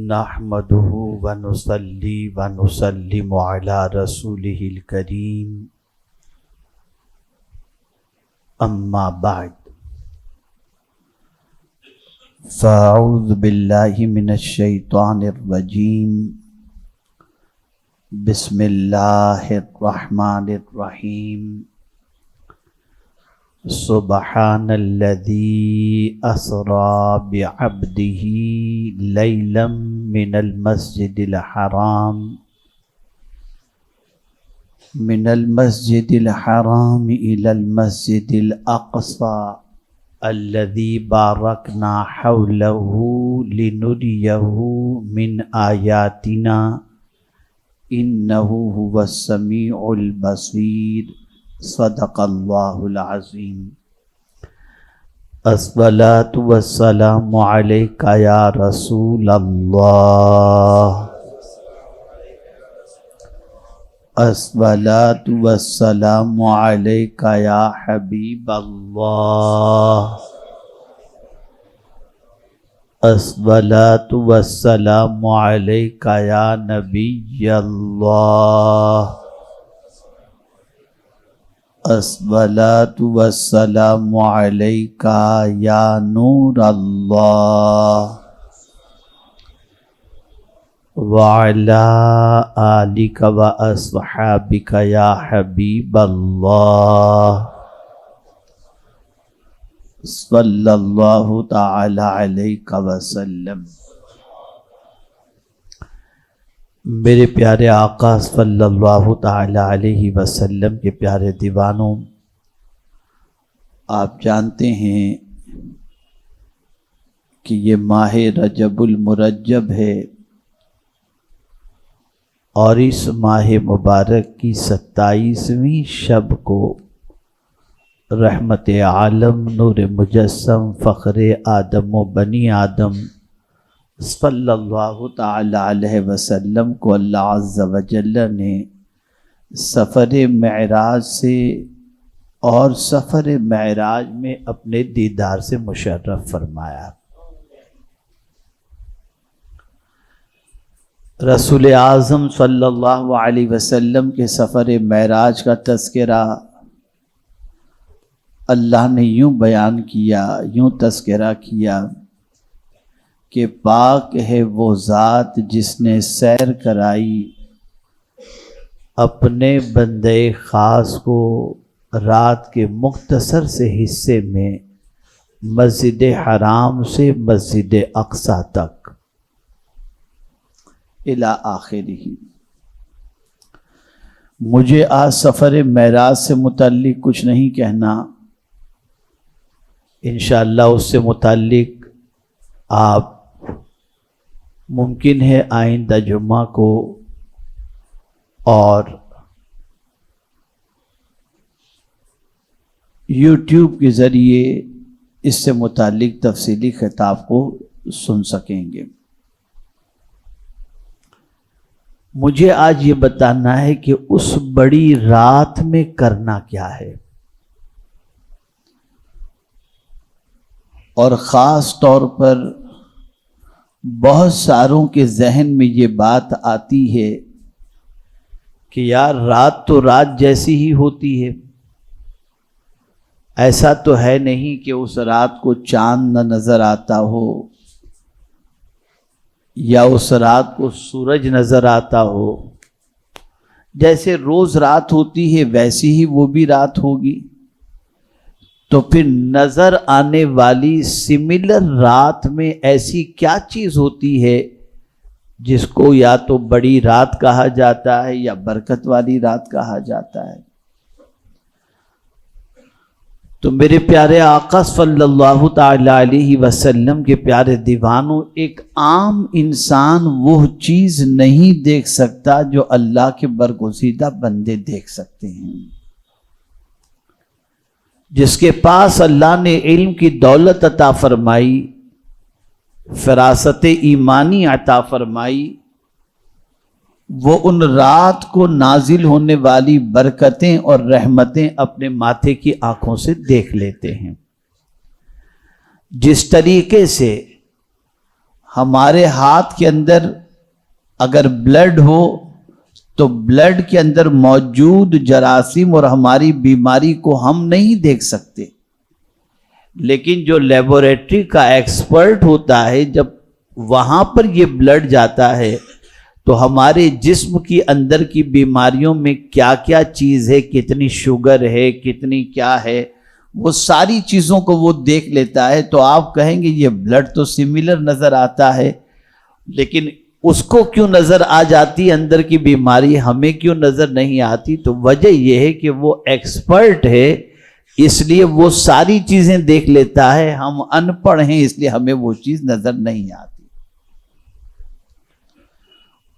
نحمده ونصلي ونسلم على رسوله الكريم اما بعد فاعوذ باللہ من الشیطان الرجیم بسم اللہ الرحمن الرحیم سبحان الذي أسرى بعبده ليلا من المسجد الحرام إلى المسجد الأقصى الذي باركنا حوله لنريه من آياتنا إنه هو السميع البصير صدق اللہ العظیم۔ الصلاۃ والسلام علیک یا رسول اللہ، الصلاۃ والسلام علیک یا حبیب اللہ، الصلاۃ والسلام علیک یا نبی اللہ، الصلاۃ والسلام علیک یا نور اللہ، وعلی آلک واصحابک یا حبیب اللہ، صلی اللہ تعالی علیہ وسلم۔ میرے پیارے آقا صلی اللہ تعالی علیہ وسلم کے پیارے دیوانوں، آپ جانتے ہیں کہ یہ ماہ رجب المرجب ہے اور اس ماہ مبارک کی 27ویں شب کو رحمت عالم نور مجسم فخر آدم و بنی آدم صلی اللہ تعالی علیہ وسلم کو اللہ عز و جل نے سفر معراج سے اور سفر معراج میں اپنے دیدار سے مشرف فرمایا۔ رسول اعظم صلی اللہ علیہ وسلم کے سفر معراج کا تذکرہ اللہ نے یوں بیان کیا، یوں تذکرہ کیا کہ پاک ہے وہ ذات جس نے سیر کرائی اپنے بندے خاص کو رات کے مختصر سے حصے میں مسجد حرام سے مسجد اقصی تک الی آخرہ۔ مجھے آج سفر معراج سے متعلق کچھ نہیں کہنا، انشاءاللہ اس سے متعلق آپ ممکن ہے آئندہ جمعہ کو اور یوٹیوب کے ذریعے اس سے متعلق تفصیلی خطاب کو سن سکیں گے۔ مجھے آج یہ بتانا ہے کہ اس بڑی رات میں کرنا کیا ہے، اور خاص طور پر بہت ساروں کے ذہن میں یہ بات آتی ہے کہ یار رات تو رات جیسی ہی ہوتی ہے، ایسا تو ہے نہیں کہ اس رات کو چاند نہ نظر آتا ہو یا اس رات کو سورج نظر آتا ہو، جیسے روز رات ہوتی ہے ویسی ہی وہ بھی رات ہوگی۔ تو پھر نظر آنے والی سملر رات میں ایسی کیا چیز ہوتی ہے جس کو یا تو بڑی رات کہا جاتا ہے یا برکت والی رات کہا جاتا ہے؟ تو میرے پیارے آقا صلی اللہ تعالی علیہ وسلم کے پیارے دیوانوں، ایک عام انسان وہ چیز نہیں دیکھ سکتا جو اللہ کے برگزیدہ بندے دیکھ سکتے ہیں، جس کے پاس اللہ نے علم کی دولت عطا فرمائی، فراست ایمانی عطا فرمائی، وہ ان رات کو نازل ہونے والی برکتیں اور رحمتیں اپنے ماتھے کی آنکھوں سے دیکھ لیتے ہیں۔ جس طریقے سے ہمارے ہاتھ کے اندر اگر بلڈ ہو تو بلڈ کے اندر موجود جراثیم اور ہماری بیماری کو ہم نہیں دیکھ سکتے، لیکن جو لیبوریٹری کا ایکسپرٹ ہوتا ہے جب وہاں پر یہ بلڈ جاتا ہے تو ہمارے جسم کی اندر کی بیماریوں میں کیا کیا چیز ہے، کتنی شوگر ہے، کتنی کیا ہے، وہ ساری چیزوں کو وہ دیکھ لیتا ہے۔ تو آپ کہیں گے یہ بلڈ تو سملر نظر آتا ہے، لیکن اس کو کیوں نظر آ جاتی اندر کی بیماری، ہمیں کیوں نظر نہیں آتی؟ تو وجہ یہ ہے کہ وہ ایکسپرٹ ہے، اس لیے وہ ساری چیزیں دیکھ لیتا ہے، ہم ان پڑھ ہیں اس لیے ہمیں وہ چیز نظر نہیں آتی۔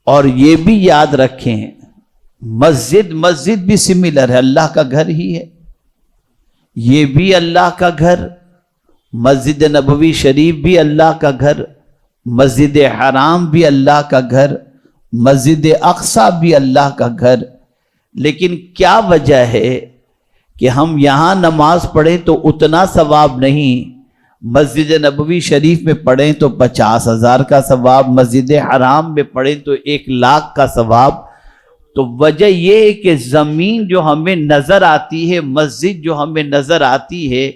اور یہ بھی یاد رکھیں، مسجد بھی سملر ہے، اللہ کا گھر ہی ہے، یہ بھی اللہ کا گھر، مسجد نبوی شریف بھی اللہ کا گھر، مسجد حرام بھی اللہ کا گھر، مسجد اقصی بھی اللہ کا گھر، لیکن کیا وجہ ہے کہ ہم یہاں نماز پڑھیں تو اتنا ثواب نہیں، مسجد نبوی شریف میں پڑھیں تو 50,000 کا ثواب، مسجد حرام میں پڑھیں تو 1,00,000 کا ثواب؟ تو وجہ یہ ہے کہ زمین جو ہمیں نظر آتی ہے، مسجد جو ہمیں نظر آتی ہے،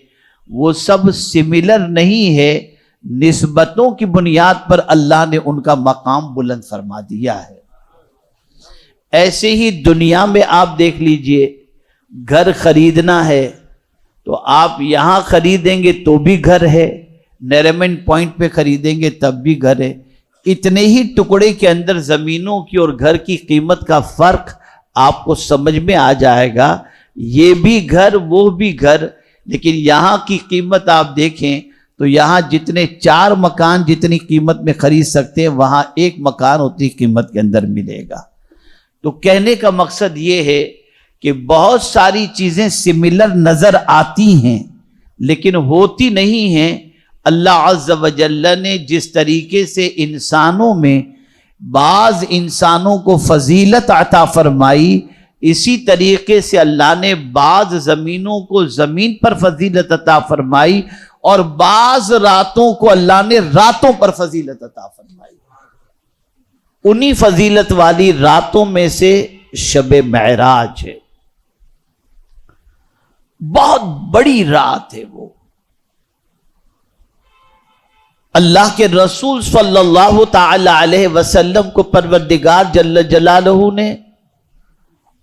وہ سب سملر نہیں ہے، نسبتوں کی بنیاد پر اللہ نے ان کا مقام بلند فرما دیا ہے۔ ایسے ہی دنیا میں آپ دیکھ لیجئے، گھر خریدنا ہے تو آپ یہاں خریدیں گے تو بھی گھر ہے، نیریمن پوائنٹ پہ خریدیں گے تب بھی گھر ہے، اتنے ہی ٹکڑے کے اندر زمینوں کی اور گھر کی قیمت کا فرق آپ کو سمجھ میں آ جائے گا، یہ بھی گھر وہ بھی گھر، لیکن یہاں کی قیمت آپ دیکھیں تو یہاں جتنے 4 مکان جتنی قیمت میں خرید سکتے ہیں، وہاں 1 مکان اتنی قیمت کے اندر ملے گا۔ تو کہنے کا مقصد یہ ہے کہ بہت ساری چیزیں سملر نظر آتی ہیں لیکن ہوتی نہیں ہیں۔ اللہ عز و جل نے جس طریقے سے انسانوں میں بعض انسانوں کو فضیلت عطا فرمائی، اسی طریقے سے اللہ نے بعض زمینوں کو زمین پر فضیلت عطا فرمائی، اور بعض راتوں کو اللہ نے راتوں پر فضیلت عطا فرمائی۔ انہی فضیلت والی راتوں میں سے شب معراج ہے، بہت بڑی رات ہے وہ۔ اللہ کے رسول صلی اللہ تعالی علیہ وسلم کو پروردگار جل جلالہ نے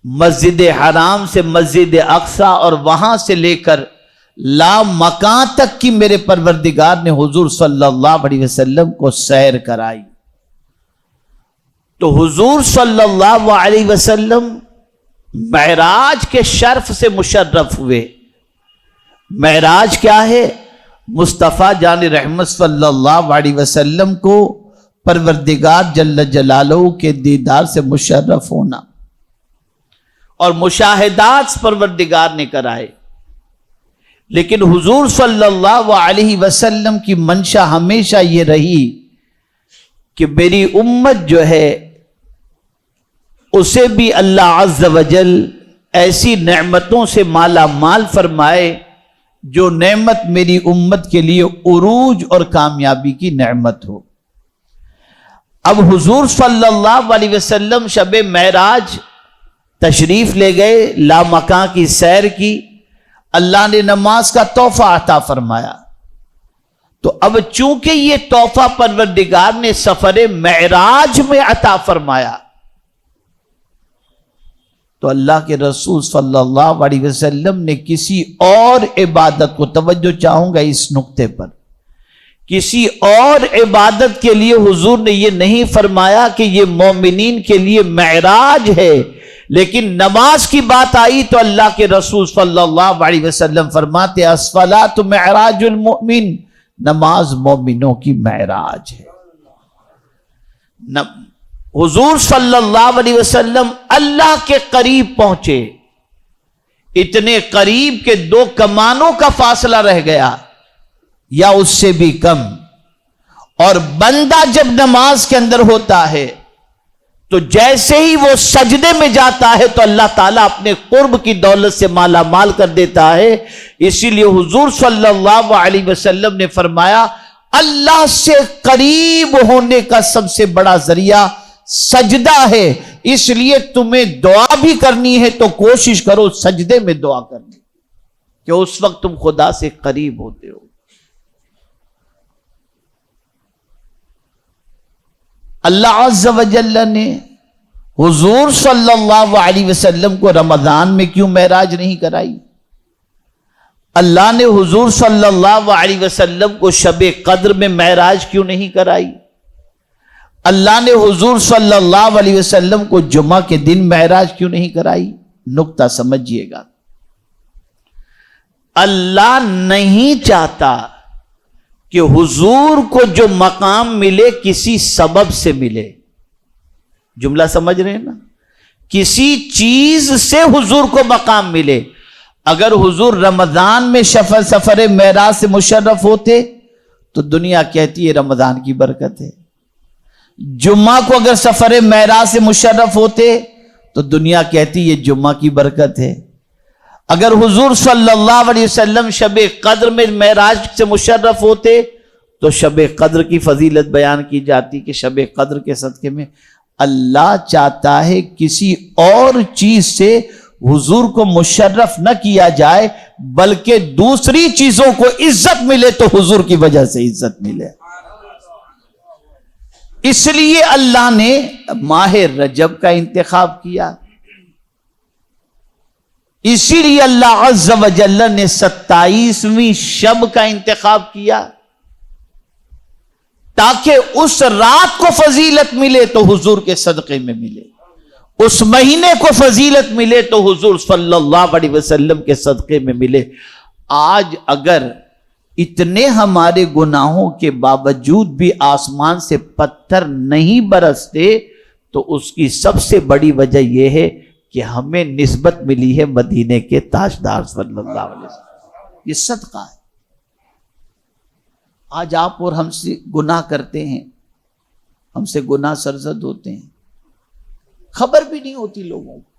مسجد حرام سے مسجد اقصی اور وہاں سے لے کر لا مکان تک کی میرے پروردگار نے حضور صلی اللہ علیہ وسلم کو سیر کرائی۔ تو حضور صلی اللہ علیہ وسلم معراج کے شرف سے مشرف ہوئے۔ معراج کیا ہے؟ مصطفیٰ جان رحمت صلی اللہ علیہ وسلم کو پروردگار جل جلالہ کے دیدار سے مشرف ہونا، اور مشاہدات پروردگار نے کرائے۔ لیکن حضور صلی اللہ علیہ وسلم کی منشا ہمیشہ یہ رہی کہ میری امت جو ہے اسے بھی اللہ عز و جل ایسی نعمتوں سے مالا مال فرمائے جو نعمت میری امت کے لیے عروج اور کامیابی کی نعمت ہو۔ اب حضور صلی اللہ علیہ وسلم شب معراج تشریف لے گئے، لامکاں کی سیر کی، اللہ نے نماز کا تحفہ عطا فرمایا۔ تو اب چونکہ یہ تحفہ پروردگار نے سفر معراج میں عطا فرمایا، تو اللہ کے رسول صلی اللہ علیہ وسلم نے کسی اور عبادت کو، توجہ چاہوں گا اس نقطے پر، کسی اور عبادت کے لیے حضور نے یہ نہیں فرمایا کہ یہ مومنین کے لیے معراج ہے، لیکن نماز کی بات آئی تو اللہ کے رسول صلی اللہ علیہ وسلم فرماتے الصلاۃ معراج المؤمن، نماز مومنوں کی معراج ہے۔ حضور صلی اللہ علیہ وسلم اللہ کے قریب پہنچے، اتنے قریب کہ 2 کمانوں کا فاصلہ رہ گیا یا اس سے بھی کم۔ اور بندہ جب نماز کے اندر ہوتا ہے تو جیسے ہی وہ سجدے میں جاتا ہے تو اللہ تعالیٰ اپنے قرب کی دولت سے مالا مال کر دیتا ہے۔ اسی لیے حضور صلی اللہ علیہ وسلم نے فرمایا اللہ سے قریب ہونے کا سب سے بڑا ذریعہ سجدہ ہے، اس لیے تمہیں دعا بھی کرنی ہے تو کوشش کرو سجدے میں دعا کرنی، کہ اس وقت تم خدا سے قریب ہوتے ہو۔ اللہ عز و جل نے حضور صلی اللہ علیہ وسلم کو رمضان میں کیوں معراج نہیں کرائی؟ اللہ نے حضور صلی اللہ علیہ وسلم کو شب قدر میں معراج کیوں نہیں کرائی؟ اللہ نے حضور صلی اللہ علیہ وسلم کو جمعہ کے دن معراج کیوں نہیں کرائی؟ نقطہ سمجھیے گا، اللہ نہیں چاہتا کہ حضور کو جو مقام ملے کسی سبب سے ملے۔ جملہ سمجھ رہے ہیں نا؟ کسی چیز سے حضور کو مقام ملے۔ اگر حضور رمضان میں سفر معراج سے مشرف ہوتے تو دنیا کہتی ہے رمضان کی برکت ہے، جمعہ کو اگر سفر معراج سے مشرف ہوتے تو دنیا کہتی ہے جمعہ کی برکت ہے۔ اگر حضور صلی اللہ علیہ وسلم شب قدر میں معراج سے مشرف ہوتے تو شب قدر کی فضیلت بیان کی جاتی کہ شب قدر کے صدقے میں اللہ چاہتا ہے کسی اور چیز سے حضور کو مشرف نہ کیا جائے بلکہ دوسری چیزوں کو عزت ملے تو حضور کی وجہ سے عزت ملے۔ اس لیے اللہ نے ماہ رجب کا انتخاب کیا، اسی لیے اللہ عز و جل نے 27ویں شب کا انتخاب کیا تاکہ اس رات کو فضیلت ملے تو حضور کے صدقے میں ملے، اس مہینے کو فضیلت ملے تو حضور صلی اللہ علیہ وسلم کے صدقے میں ملے۔ آج اگر اتنے ہمارے گناہوں کے باوجود بھی آسمان سے پتھر نہیں برستے تو اس کی سب سے بڑی وجہ یہ ہے کہ ہمیں نسبت ملی ہے مدینے کے تاجدار صلی اللہ علیہ وسلم، یہ صدقہ ہے۔ آج آپ اور ہم سے گناہ کرتے ہیں، ہم سے گناہ سرزد ہوتے ہیں، خبر بھی نہیں ہوتی لوگوں کو،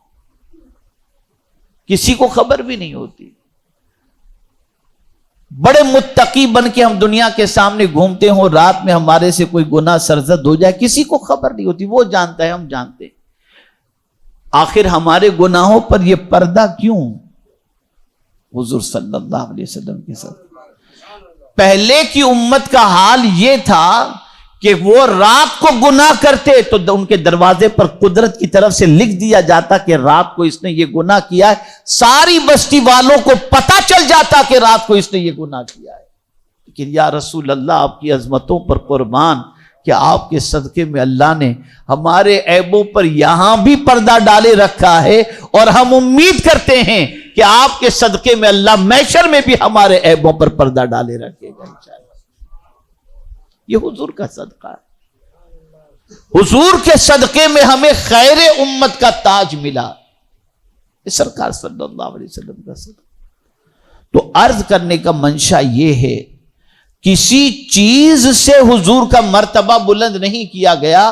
کسی کو خبر بھی نہیں ہوتی۔ بڑے متقی بن کے ہم دنیا کے سامنے گھومتے ہوں، رات میں ہمارے سے کوئی گناہ سرزد ہو جائے کسی کو خبر نہیں ہوتی، وہ جانتا ہے ہم جانتے ہیں۔ آخر ہمارے گناہوں پر یہ پردہ کیوں؟ حضور صلی اللہ علیہ وسلم کے ساتھ پہلے کی امت کا حال یہ تھا کہ وہ رات کو گناہ کرتے تو ان کے دروازے پر قدرت کی طرف سے لکھ دیا جاتا کہ رات کو اس نے یہ گناہ کیا ہے، ساری بستی والوں کو پتہ چل جاتا کہ رات کو اس نے یہ گناہ کیا ہے۔ لیکن یا رسول اللہ آپ کی عظمتوں پر قربان کہ آپ کے صدقے میں اللہ نے ہمارے عیبوں پر یہاں بھی پردہ ڈالے رکھا ہے، اور ہم امید کرتے ہیں کہ آپ کے صدقے میں اللہ محشر میں بھی ہمارے عیبوں پر پردہ ڈالے رکھے گا انشاءاللہ۔ یہ حضور کا صدقہ ہے، حضور کے صدقے میں ہمیں خیر امت کا تاج ملا، یہ سرکار صلی اللہ علیہ وسلم کا صدقہ۔ تو عرض کرنے کا منشا یہ ہے، کسی چیز سے حضور کا مرتبہ بلند نہیں کیا گیا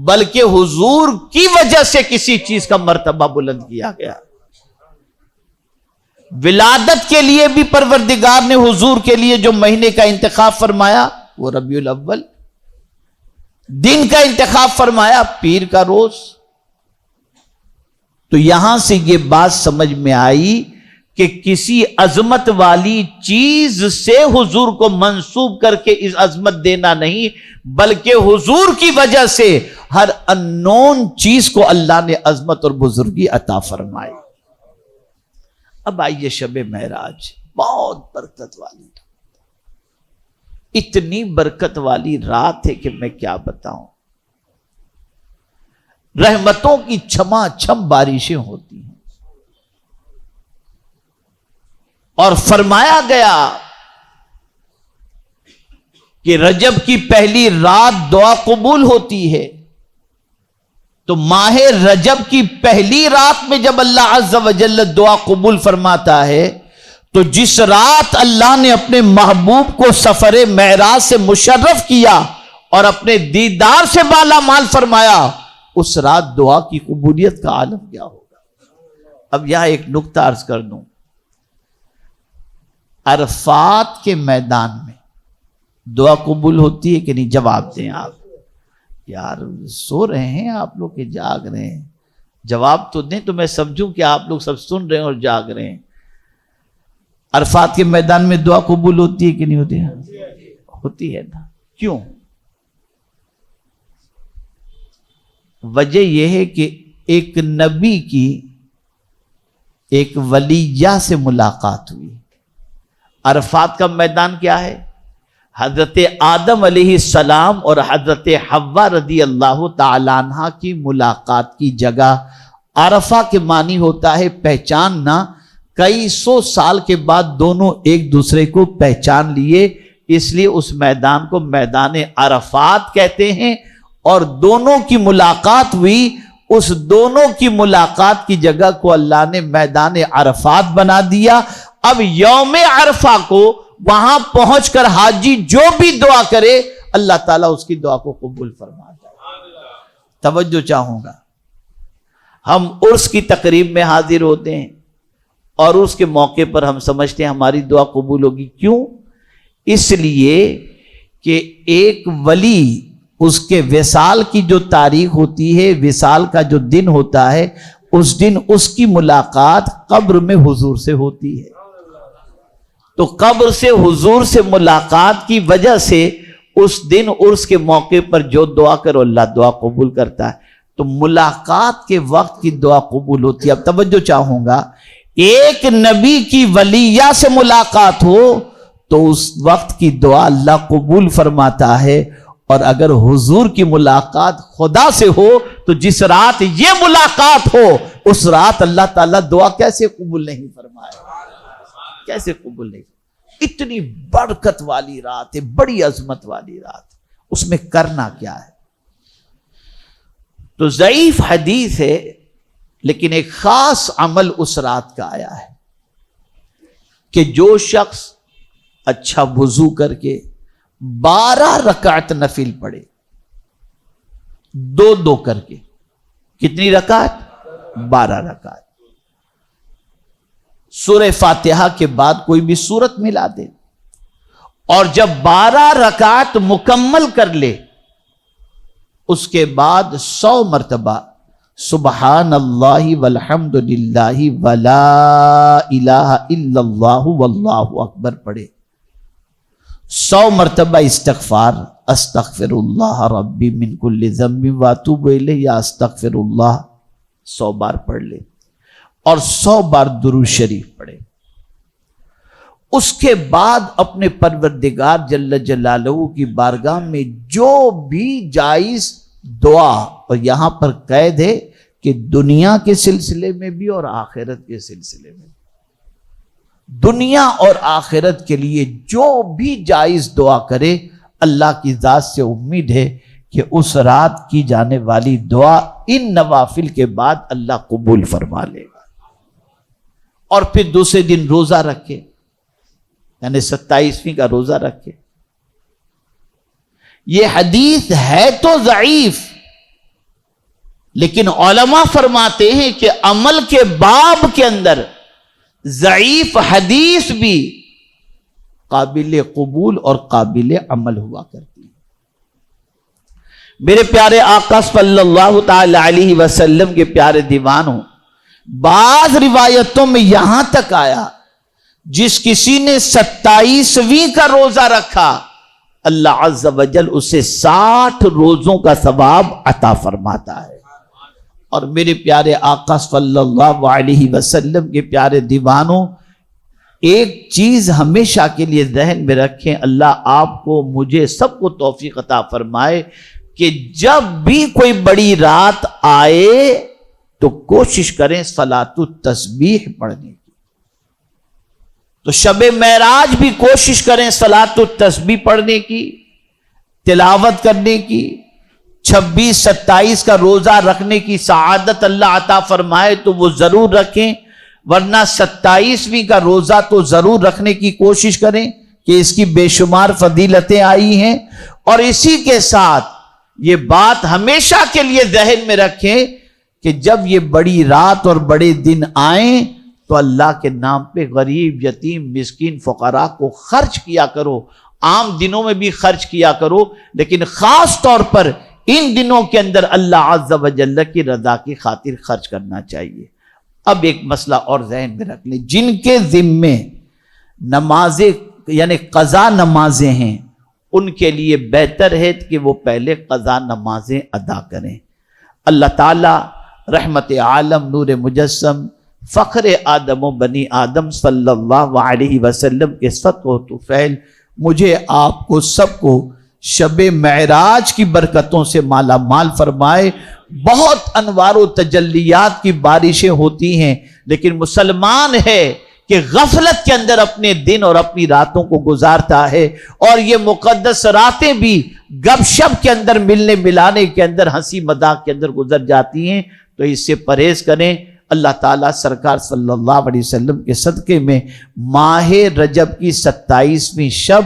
بلکہ حضور کی وجہ سے کسی چیز کا مرتبہ بلند کیا گیا۔ ولادت کے لیے بھی پروردگار نے حضور کے لیے جو مہینے کا انتخاب فرمایا وہ ربیع الاول، دن کا انتخاب فرمایا پیر کا روز۔ تو یہاں سے یہ بات سمجھ میں آئی کہ کسی عظمت والی چیز سے حضور کو منسوب کر کے اس عظمت دینا نہیں بلکہ حضور کی وجہ سے ہر اننون چیز کو اللہ نے عظمت اور بزرگی عطا فرمائی۔ اب آئیے شب معراج، بہت برکت والی، اتنی برکت والی رات ہے کہ میں کیا بتاؤں۔ رحمتوں کی چھما چھم بارشیں ہوتی ہیں، اور فرمایا گیا کہ رجب کی پہلی رات دعا قبول ہوتی ہے۔ تو ماہ رجب کی پہلی رات میں جب اللہ عز و جل دعا قبول فرماتا ہے تو جس رات اللہ نے اپنے محبوب کو سفر معراج سے مشرف کیا اور اپنے دیدار سے بالا مال فرمایا، اس رات دعا کی قبولیت کا عالم کیا ہوگا۔ اب یہاں ایک نکتہ عرض کر دوں، عرفات کے میدان میں دعا قبول ہوتی ہے کہ نہیں؟ جواب دیں آپ. یار سو رہے ہیں آپ لوگ کہ جاگ رہے ہیں؟ جواب تو دیں تو میں سمجھوں کہ آپ لوگ سب سن رہے ہیں اور جاگ رہے ہیں. عرفات کے میدان میں دعا قبول ہوتی ہے کہ نہیں ہوتی ہے؟ ہوتی ہے نا. کیوں؟ وجہ یہ ہے کہ ایک نبی کی ایک ولیہ سے ملاقات ہوئی. عرفات کا میدان کیا ہے؟ حضرت آدم علیہ السلام اور حضرت حوا رضی اللہ تعالیٰ عنہ کی ملاقات کی جگہ. عرفہ کے معنی ہوتا ہے پہچاننا. کئی سو سال کے بعد دونوں ایک دوسرے کو پہچان لیے، اس لیے اس میدان کو میدان عرفات کہتے ہیں. اور دونوں کی ملاقات ہوئی، اس دونوں کی ملاقات کی جگہ کو اللہ نے میدان عرفات بنا دیا. اب یوم عرفہ کو وہاں پہنچ کر حاجی جو بھی دعا کرے اللہ تعالیٰ اس کی دعا کو قبول فرما دے. توجہ چاہوں گا. ہم عرس کی تقریب میں حاضر ہوتے ہیں اور اس کے موقع پر ہم سمجھتے ہیں ہماری دعا قبول ہوگی. کیوں؟ اس لیے کہ ایک ولی، اس کے وصال کی جو تاریخ ہوتی ہے، وصال کا جو دن ہوتا ہے، اس دن اس کی ملاقات قبر میں حضور سے ہوتی ہے. تو قبر سے حضور سے ملاقات کی وجہ سے اس دن عرس کے موقع پر جو دعا کرو اللہ دعا قبول کرتا ہے. تو ملاقات کے وقت کی دعا قبول ہوتی ہے. اب توجہ چاہوں گا، ایک نبی کی ولیہ سے ملاقات ہو تو اس وقت کی دعا اللہ قبول فرماتا ہے. اور اگر حضور کی ملاقات خدا سے ہو تو جس رات یہ ملاقات ہو اس رات اللہ تعالیٰ دعا کیسے قبول نہیں فرمائے؟ کیسے قبول نہیں؟ اتنی برکت والی رات ہے، بڑی عظمت والی رات، اس میں کرنا کیا ہے؟ تو ضعیف حدیث ہے لیکن ایک خاص عمل اس رات کا آیا ہے کہ جو شخص اچھا وضو کر کے 12 رکعت نفل پڑھے، دو کر کے. کتنی رکعت؟ 12 رکعت. سورہ فاتحہ کے بعد کوئی بھی سورت ملا دے اور جب 12 رکعت مکمل کر لے اس کے بعد 100 مرتبہ سبحان اللہ والحمد للہ ولا الہ الا اللہ واللہ اکبر پڑھے، 100 مرتبہ استغفار استغفر اللہ ربی من کل ذنب واتوب الیہ یا استغفر اللہ 100 بار پڑھ لے اور 100 بار درود شریف پڑھے. اس کے بعد اپنے پروردگار جل جلالہ کی بارگاہ میں جو بھی جائز دعا، اور یہاں پر قید ہے کہ دنیا کے سلسلے میں بھی اور آخرت کے سلسلے میں، دنیا اور آخرت کے لیے جو بھی جائز دعا کرے اللہ کی ذات سے امید ہے کہ اس رات کی جانے والی دعا ان نوافل کے بعد اللہ قبول فرما لے گا. اور پھر دوسرے دن روزہ رکھے، یعنی 27ویں کا روزہ رکھے. یہ حدیث ہے تو ضعیف، لیکن علماء فرماتے ہیں کہ عمل کے باب کے اندر ضعیف حدیث بھی قابل قبول اور قابل عمل ہوا کرتی ہے. میرے پیارے آقا صلی اللہ تعالی علیہ وسلم کے پیارے دیوانوں، بعض روایتوں میں یہاں تک آیا جس کسی نے 27ویں کا روزہ رکھا اللہ عز و جل اسے 60 روزوں کا ثواب عطا فرماتا ہے. اور میرے پیارے آقا صلی اللہ علیہ وسلم کے پیارے دیوانوں، ایک چیز ہمیشہ کے لیے ذہن میں رکھیں، اللہ آپ کو مجھے سب کو توفیق عطا فرمائے کہ جب بھی کوئی بڑی رات آئے تو کوشش کریں صلاۃ التسبیح پڑھنے کی. تو شب معراج بھی کوشش کریں صلاۃ التسبیح پڑھنے کی، تلاوت کرنے کی. 26-27 کا روزہ رکھنے کی سعادت اللہ عطا فرمائے تو وہ ضرور رکھیں، ورنہ 27ویں کا روزہ تو ضرور رکھنے کی کوشش کریں کہ اس کی بے شمار فضیلتیں آئی ہیں. اور اسی کے ساتھ یہ بات ہمیشہ کے لیے ذہن میں رکھیں کہ جب یہ بڑی رات اور بڑے دن آئیں تو اللہ کے نام پہ غریب، یتیم، مسکین، فقراء کو خرچ کیا کرو. عام دنوں میں بھی خرچ کیا کرو، لیکن خاص طور پر ان دنوں کے اندر اللہ عز و جل کی رضا کی خاطر خرچ کرنا چاہیے۔ اب ایک مسئلہ اور ذہن میں رکھ لیں، جن کے ذمے نمازیں یعنی قضا نمازیں ہیں، ان کے لیے بہتر ہے کہ وہ پہلے قضا نمازیں ادا کریں۔ اللہ تعالی رحمت عالم نور مجسم فخر آدم و بنی آدم صلی اللہ علیہ وسلم کے صدق و طفیل مجھے آپ کو سب کو شب معراج کی برکتوں سے مالا مال فرمائے۔ بہت انوار و تجلیات کی بارشیں ہوتی ہیں، لیکن مسلمان ہے کہ غفلت کے اندر اپنے دن اور اپنی راتوں کو گزارتا ہے، اور یہ مقدس راتیں بھی گپ شپ کے اندر ملنے ملانے کے اندر ہنسی مذاق کے اندر گزر جاتی ہیں۔ تو اس سے پرہیز کریں۔ اللہ تعالیٰ سرکار صلی اللہ علیہ وسلم کے صدقے میں ماہ رجب کی 27ویں شب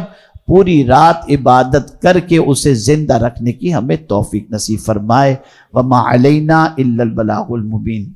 پوری رات عبادت کر کے اسے زندہ رکھنے کی ہمیں توفیق نصیب فرمائے۔ وما علینا الا البلاغ المبین۔